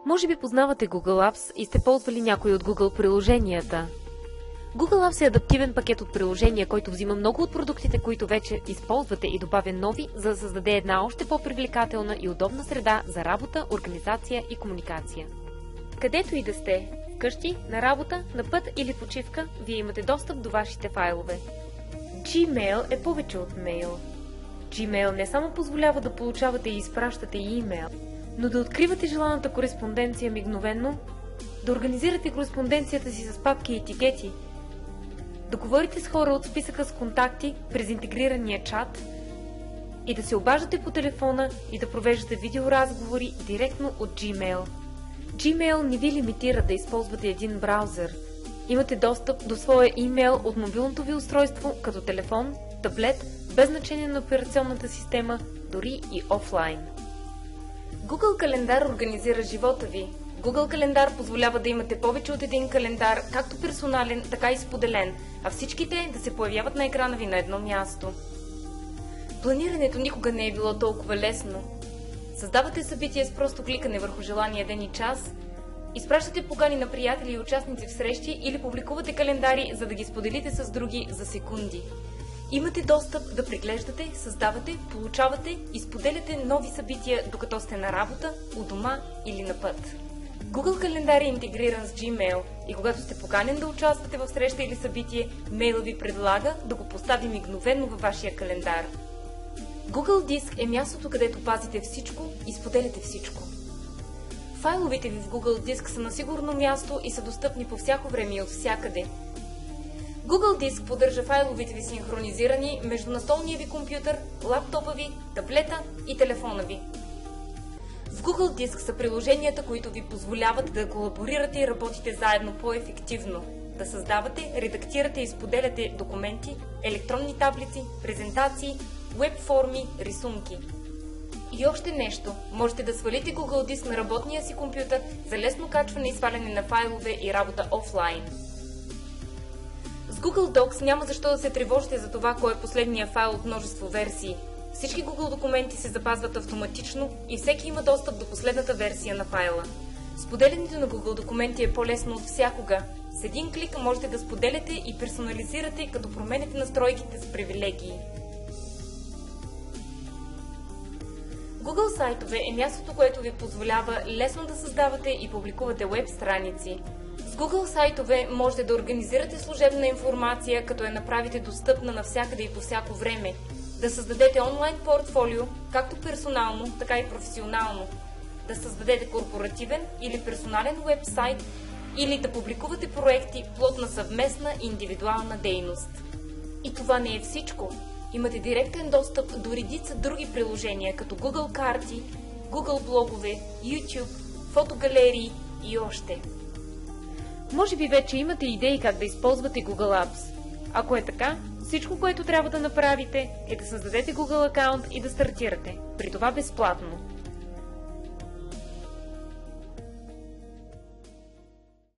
Може би познавате Google Apps и сте ползвали някои от Google приложенията. Google Apps е адаптивен пакет от приложения, който взима много от продуктите, които вече използвате и добавя нови, за да създаде една още по-привлекателна и удобна среда за работа, организация и комуникация. Където и да сте, вкъщи, на работа, на път или почивка, вие имате достъп до вашите файлове. Gmail е повече от мейл. Gmail не само позволява да получавате и изпращате имейл, но да откривате желаната кореспонденция мигновено, да организирате кореспонденцията си с папки и етикети, да говорите с хора от списъка с контакти през интегрирания чат и да се обаждате по телефона и да провеждате видеоразговори директно от Gmail. Gmail не ви лимитира да използвате един браузър. Имате достъп до своя имейл от мобилното ви устройство, като телефон, таблет, без значение на операционната система, дори и офлайн. Google Календар организира живота ви. Google Календар позволява да имате повече от един календар, както персонален, така и споделен, а всичките да се появяват на екрана ви на едно място. Планирането никога не е било толкова лесно. Създавате събития с просто кликане върху желания ден и час, изпращате покани на приятели и участници в срещи или публикувате календари, за да ги споделите с други за секунди. Имате достъп да преглеждате, създавате, получавате и споделяте нови събития, докато сте на работа, у дома или на път. Google Календар е интегриран с Gmail и когато сте поканен да участвате в среща или събитие, мейла ви предлага да го постави мигновено във вашия календар. Google Диск е мястото, където пазите всичко и споделяте всичко. Файловете ви в Google Диск са на сигурно място и са достъпни по всяко време и от всякъде. Google Диск поддържа файловете ви синхронизирани между настолния ви компютър, лаптопа ви, таблета и телефона ви. В Google Диск са приложенията, които ви позволяват да колаборирате и работите заедно по-ефективно, да създавате, редактирате и споделяте документи, електронни таблици, презентации, веб форми, рисунки. И още нещо, можете да свалите Google Диск на работния си компютър за лесно качване и сваляне на файлове и работа офлайн. С Google Docs няма защо да се тревожите за това, кой е последния файл от множество версии. Всички Google документи се запазват автоматично и всеки има достъп до последната версия на файла. Споделянето на Google документи е по-лесно от всякога. С един клик можете да споделяте и персонализирате, като променяте настройките с привилегии. Google сайтове е мястото, което ви позволява лесно да създавате и публикувате веб страници. С Google сайтове можете да организирате служебна информация, като я направите достъпна навсякъде и по всяко време, да създадете онлайн портфолио, както персонално, така и професионално, да създадете корпоративен или персонален уебсайт или да публикувате проекти, плод на съвместна и индивидуална дейност. И това не е всичко. Имате директен достъп до редица други приложения, като Google карти, Google блогове, YouTube, фотогалерии и още. Може би вече имате идеи как да използвате Google Apps. Ако е така, всичко, което трябва да направите, е да създадете Google акаунт и да стартирате, при това безплатно.